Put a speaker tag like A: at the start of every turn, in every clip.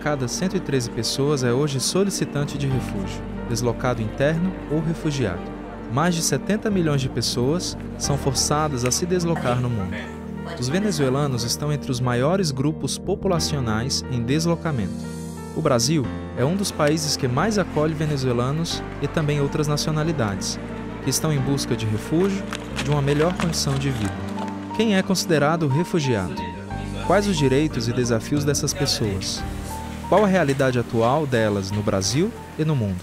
A: cada 113 pessoas é hoje solicitante de refúgio, deslocado interno ou refugiado. Mais de 70 milhões de pessoas são forçadas a se deslocar no mundo. Os venezuelanos estão entre os maiores grupos populacionais em deslocamento. O Brasil é um dos países que mais acolhe venezuelanos e também outras nacionalidades, que estão em busca de refúgio e de uma melhor condição de vida. Quem é considerado refugiado? Quais os direitos e desafios dessas pessoas? Qual a realidade atual delas no Brasil e no mundo?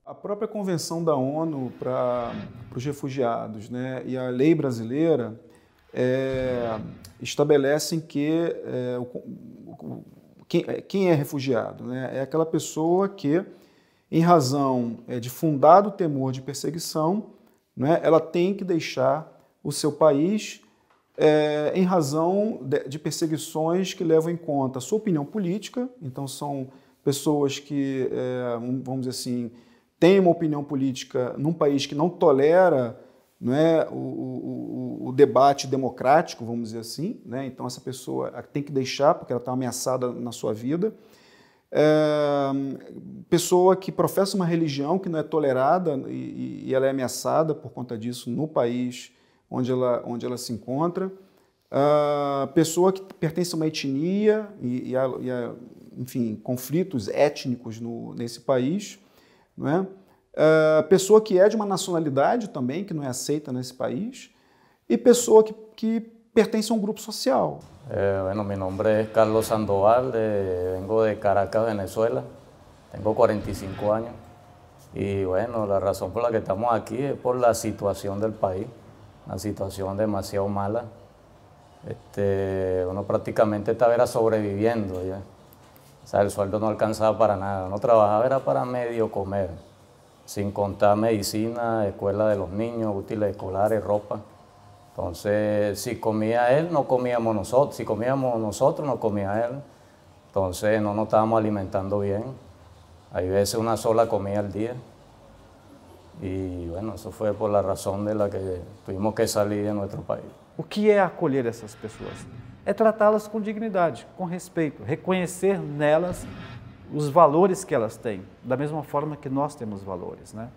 B: A própria Convenção da ONU para os Refugiados, né, e a lei brasileira estabelecem que quem é refugiado, né, é aquela pessoa que, em razão de fundado temor de perseguição, né, ela tem que deixar o seu país em razão de perseguições que levam em conta a sua opinião política. Então são pessoas que, vamos dizer assim, têm uma opinião política num país que não tolera, né, o debate democrático, vamos dizer assim, né? Então essa pessoa tem que deixar porque ela está ameaçada na sua vida. Pessoa que professa uma religião que não é tolerada e ela é ameaçada por conta disso no país onde ela se encontra. Pessoa que pertence a uma etnia enfim, conflitos étnicos nesse país, não é? Pessoa que é de uma nacionalidade também, que não é aceita nesse país, e pessoa que pertence a um grupo social.
C: Bueno, mi nombre es Carlos Sandoval, vengo de Caracas, Venezuela, tengo 45 años y bueno, la razón por la que estamos aquí es por la situación del país, una situación demasiado mala. Uno prácticamente estaba sobreviviendo ya. O sea, el sueldo no alcanzaba para nada, uno trabajaba era para medio comer, sin contar medicina, escuela de los niños, útiles escolares, ropa. Entonces, si comía él, no comíamos nosotros, si comíamos nosotros, no comía él. Entonces, no nos estábamos alimentando bien. Hay veces una sola comida al día. E, bueno, isso foi por la razão de la que tuvimos que sair de nosso país.
D: O que é acolher essas pessoas? É tratá-las com dignidade, com respeito, reconhecer nelas os valores que elas têm, da mesma forma que nós temos valores, né?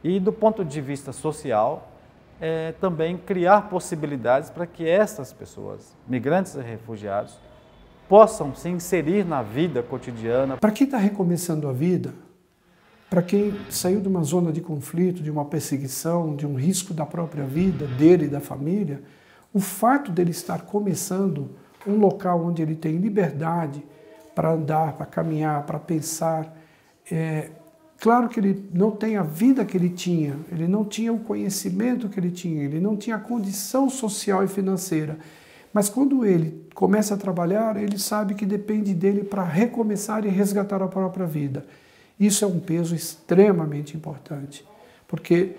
D: E do ponto de vista social, também criar possibilidades para que essas pessoas, migrantes e refugiados, possam se inserir na vida cotidiana.
E: Para quem está recomeçando a vida, para quem saiu de uma zona de conflito, de uma perseguição, de um risco da própria vida, dele e da família, o fato dele estar começando um local onde ele tem liberdade para andar, para caminhar, para pensar, claro que ele não tem a vida que ele tinha, ele não tinha o conhecimento que ele tinha, ele não tinha a condição social e financeira, mas quando ele começa a trabalhar, ele sabe que depende dele para recomeçar e resgatar a própria vida. Isso é um peso extremamente importante, porque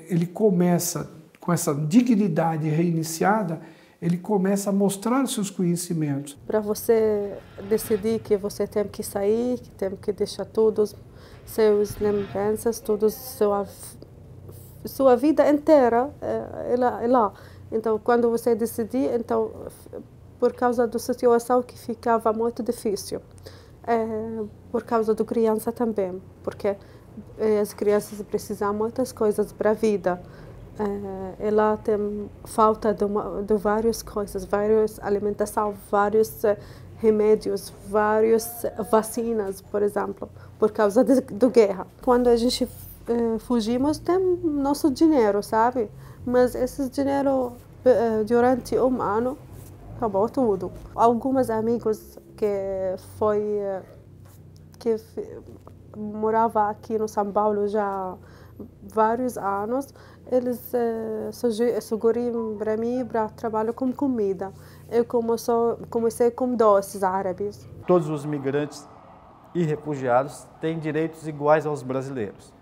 E: ele começa, com essa dignidade reiniciada, ele começa a mostrar os seus conhecimentos.
F: Para você decidir que você tem que sair, que tem que deixar todos suas lembranças, toda sua vida inteira é lá. Então, quando você decidir, então, por causa da situação que ficava muito difícil. Por causa da criança também, porque as crianças precisam de muitas coisas para a vida. Ela tem falta de várias coisas, várias alimentação, vários remédios, várias vacinas, por exemplo, por causa da guerra. Quando a gente fugimos, tem nosso dinheiro, sabe? Mas esse dinheiro, durante um ano, acabou tudo. Alguns amigos que morava aqui no São Paulo já há vários anos, eles sugeriram para mim para trabalhar com comida. Eu comecei com doces árabes.
D: Todos os migrantes e refugiados têm direitos iguais aos brasileiros.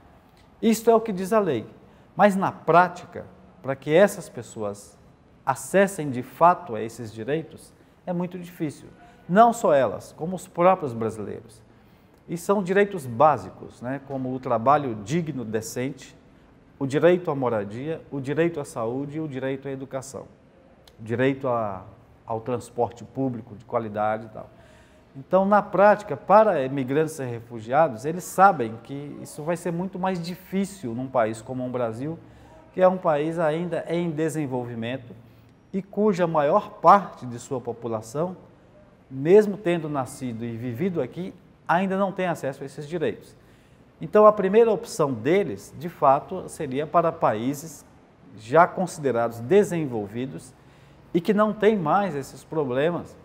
D: Isto é o que diz a lei. Mas na prática, para que essas pessoas acessem de fato a esses direitos, é muito difícil. Não só elas, como os próprios brasileiros. E são direitos básicos, né, como o trabalho digno, decente, o direito à moradia, o direito à saúde e o direito à educação. O direito ao transporte público de qualidade e tal. Então, na prática, para imigrantes e refugiados, eles sabem que isso vai ser muito mais difícil num país como o Brasil, que é um país ainda em desenvolvimento e cuja maior parte de sua população, mesmo tendo nascido e vivido aqui, ainda não tem acesso a esses direitos. Então, a primeira opção deles, de fato, seria para países já considerados desenvolvidos e que não têm mais esses problemas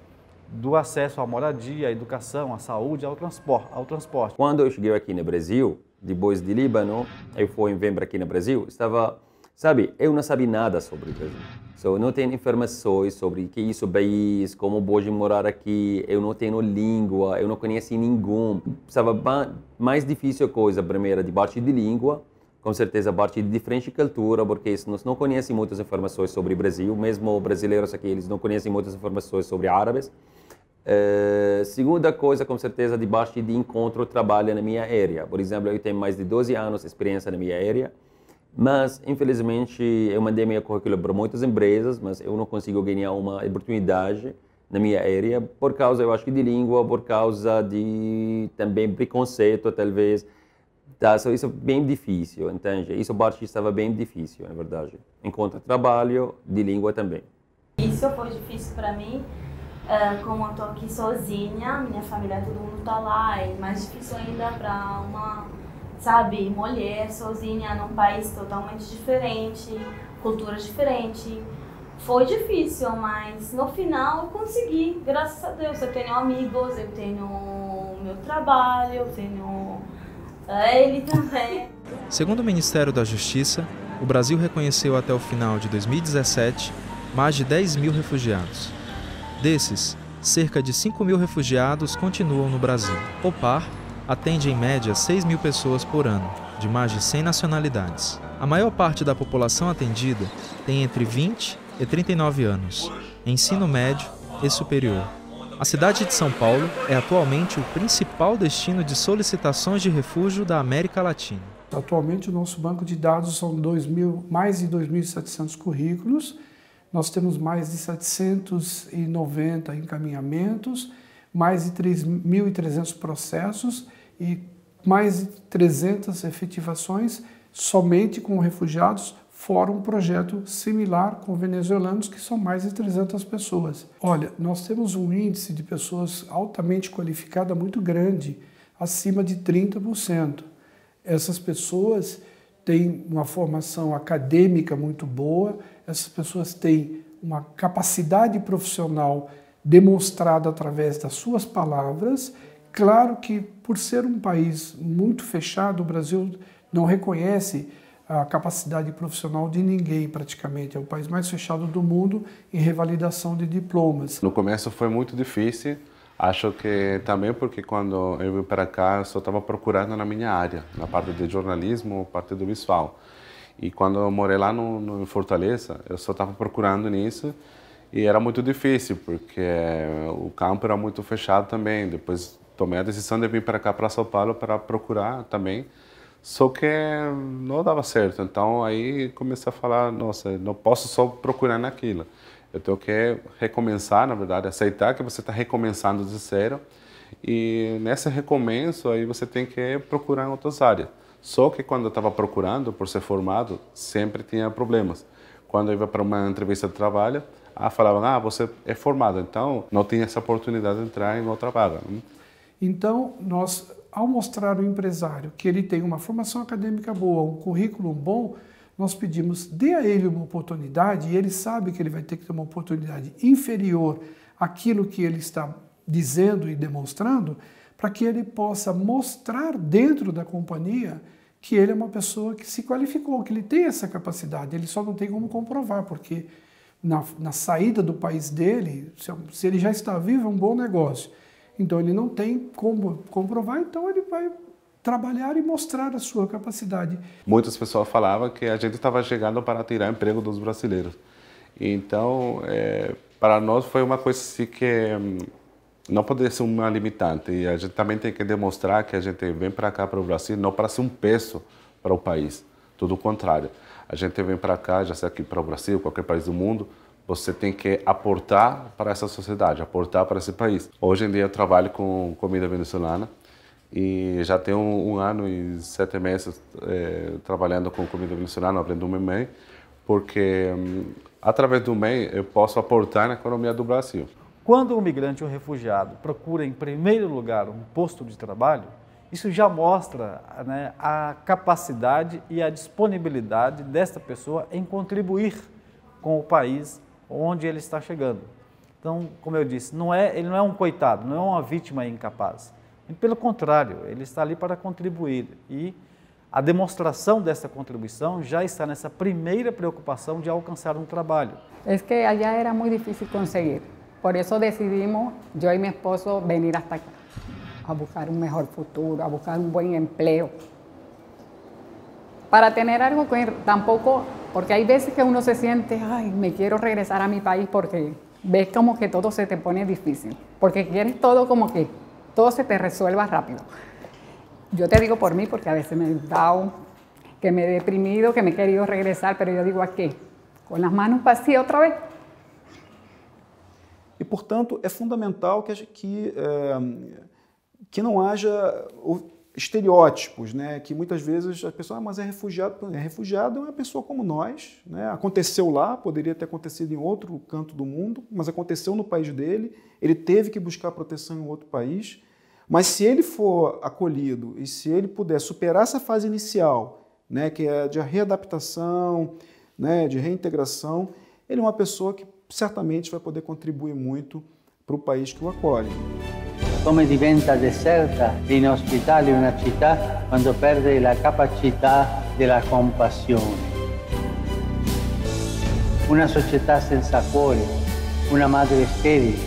D: do acesso à moradia, à educação, à saúde, ao transporte.
G: Quando eu cheguei aqui no Brasil, depois de Líbano, eu fui em novembro aqui no Brasil, eu não sabia nada sobre o Brasil. Eu não tenho informações sobre o que é esse país, como pode morar aqui, eu não tenho língua, eu não conheço ninguém. Mais difícil coisa, primeiro, de parte de língua, com certeza parte de diferente cultura, porque nós não conhecemos muitas informações sobre o Brasil, mesmo brasileiros aqui, eles não conhecem muitas informações sobre árabes. Segunda coisa, com certeza, de parte de encontro trabalho na minha área. Por exemplo, eu tenho mais de 12 anos de experiência na minha área, mas, infelizmente, eu mandei meu currículo para muitas empresas, mas eu não consigo ganhar uma oportunidade na minha área por causa, eu acho que de língua, por causa de também preconceito, talvez. Isso é bem difícil, entende? Isso parte estava bem difícil, na verdade. Encontrar trabalho, de língua também.
H: Isso foi difícil para mim, como eu estou aqui sozinha, minha família, todo mundo está lá, é mais difícil ainda para uma, mulher sozinha num país totalmente diferente, cultura diferente. Foi difícil, mas no final eu consegui, graças a Deus. Eu tenho amigos, eu tenho meu trabalho, eu tenho ele também.
A: Segundo o Ministério da Justiça, o Brasil reconheceu até o final de 2017 mais de 10 mil refugiados. Desses, cerca de 5 mil refugiados continuam no Brasil. O PAR atende em média 6 mil pessoas por ano, de mais de 100 nacionalidades. A maior parte da população atendida tem entre 20 e 39 anos, ensino médio e superior. A cidade de São Paulo é atualmente o principal destino de solicitações de refúgio da América Latina.
E: Atualmente, o nosso banco de dados são mais de 2.700 currículos. Nós temos mais de 790 encaminhamentos, mais de 3.300 processos e mais de 300 efetivações somente com refugiados, fora um projeto similar com venezuelanos, que são mais de 300 pessoas. Olha, nós temos um índice de pessoas altamente qualificadas muito grande, acima de 30%. Essas pessoas têm uma formação acadêmica muito boa, essas pessoas têm uma capacidade profissional demonstrada através das suas palavras. Claro que, por ser um país muito fechado, o Brasil não reconhece a capacidade profissional de ninguém, praticamente. É o país mais fechado do mundo em revalidação de diplomas.
I: No começo foi muito difícil. Acho que também porque quando eu vim para cá, eu só estava procurando na minha área, na parte de jornalismo, parte do visual. E quando eu morei lá em Fortaleza, eu só estava procurando nisso e era muito difícil, porque o campo era muito fechado também. Depois tomei a decisão de vir para cá, para São Paulo, para procurar também. Só que não dava certo. Então aí comecei a falar, nossa, não posso só procurar naquilo. Eu tenho que recomeçar, na verdade, aceitar que você está recomeçando de zero. E nesse recomeço aí você tem que procurar em outras áreas. Só que quando eu estava procurando, por ser formado, sempre tinha problemas. Quando eu ia para uma entrevista de trabalho, falavam, você é formado, então não tinha essa oportunidade de entrar em outra vaga.
E: Então, nós, ao mostrar ao empresário que ele tem uma formação acadêmica boa, um currículo bom, nós pedimos, dê a ele uma oportunidade, e ele sabe que ele vai ter que ter uma oportunidade inferior àquilo que ele está dizendo e demonstrando, para que ele possa mostrar dentro da companhia que ele é uma pessoa que se qualificou, que ele tem essa capacidade. Ele só não tem como comprovar, porque na saída do país dele, se ele já está vivo, é um bom negócio. Então ele não tem como comprovar, então ele vai trabalhar e mostrar a sua capacidade.
I: Muitas pessoas falavam que a gente estava chegando para tirar emprego dos brasileiros. Então, para nós foi uma coisa assim que não poderia ser uma limitante. E a gente também tem que demonstrar que a gente vem para cá, para o Brasil, não para ser um peso para o país. Tudo o contrário. A gente vem para cá, já seja aqui para o Brasil, qualquer país do mundo, Você tem que aportar para essa sociedade, aportar para esse país. Hoje em dia eu trabalho com comida venezuelana e já tenho 1 ano e 7 meses trabalhando com comida venezuelana, aprendendo o MEI, porque através do MEI eu posso aportar na economia do Brasil.
D: Quando o migrante ou refugiado procura, em primeiro lugar, um posto de trabalho, isso já mostra, né, a capacidade e a disponibilidade desta pessoa em contribuir com o país onde ele está chegando. Então, como eu disse, ele não é um coitado, não é uma vítima incapaz. Pelo contrário, ele está ali para contribuir e a demonstração dessa contribuição já está nessa primeira preocupação de alcançar um trabalho.
J: É que allá era muito difícil conseguir. Por isso decidimos, eu e meu esposo, vir hasta acá, a buscar um melhor futuro, a buscar um bom emprego. Para ter algo que tampoco, porque hay veces que uno se siente, ay, me quiero regresar a mi país porque ves como que todo se te pone difícil, porque quieres todo como que todo se te resuelva rápido. Yo te digo por mí, porque a veces me he dado, que me he deprimido, que me he querido regresar, pero yo digo, ¿a qué? Con las manos vacías otra vez.
B: E, portanto, é fundamental que não haja estereótipos, né? Que muitas vezes as pessoas, mas é refugiado é uma pessoa como nós, né? Aconteceu lá, poderia ter acontecido em outro canto do mundo, mas aconteceu no país dele, ele teve que buscar proteção em outro país, mas se ele for acolhido e se ele puder superar essa fase inicial, né? Que é de readaptação, né? De reintegração, ele é uma pessoa que certamente vai poder contribuir muito para o país que o acolhe.
K: Come diventa deserta e inospitale una città quando perde la capacità della compassione. Una società senza cuore, una madre sterile,